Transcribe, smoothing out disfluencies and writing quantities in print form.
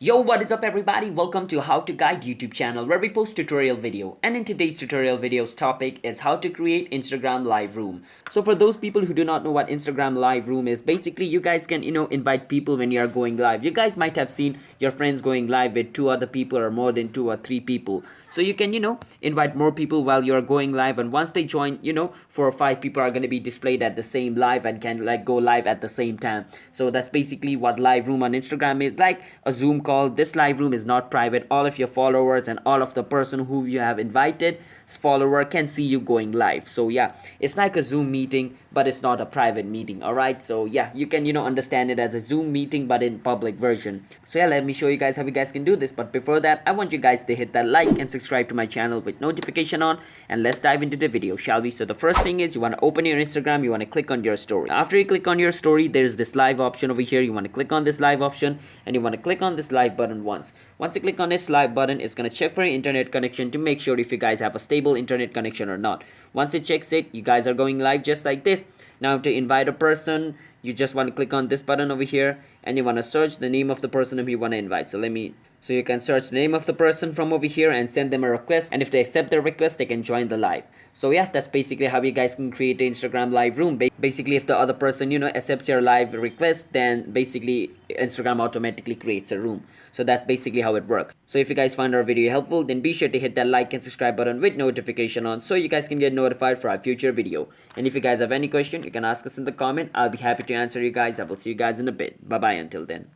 Yo, what is up everybody? Welcome to How to Guide YouTube channel where we post tutorial video, and in today's tutorial video's topic is how to create Instagram live room. So for those people who do not know what Instagram live room is, basically you guys can invite people when you are going live. You guys might have seen your friends going live with two other people or more than two or three people. So you can invite more people while you're going live, and once they join, 4 or 5 people are going to be displayed at the same live and can like go live at the same time. So that's basically what live room on Instagram is, like a Zoom call. This live room is not private. All of your followers and all of the person who you have invited follower can see you going live. So yeah, it's like a Zoom meeting, but it's not a private meeting. All right, so yeah, you can understand it as a Zoom meeting but in public version. So yeah, let me show you guys how you guys can do this, but before that I want you guys to hit that like and subscribe to my channel with notification on, and let's dive into the video, shall we? So the first thing is you want to open your Instagram. You want to click on your story. After you click on your story, there's this live option over here. You want to click on this live option, and you want to click on this live button once you click on this live button, it's going to check for your internet connection to make sure if you guys have a stable internet connection or not. Once it checks it, you guys are going live just like this. Now to invite a person, you just want to click on this button over here, and you want to search the name of the person who you want to invite. So you can search the name of the person from over here and send them a request, and if they accept the request, they can join the live. So yeah, that's basically how you guys can create an Instagram live room. Basically, if the other person accepts your live request, then basically Instagram automatically creates a room. So that's basically how it works. So if you guys find our video helpful, then be sure to hit that like and subscribe button with notification on so you guys can get notified for our future video. And if you guys have any question, you can ask us in the comment. I'll be happy to answer you guys. I will see you guys in a bit. Bye bye until then.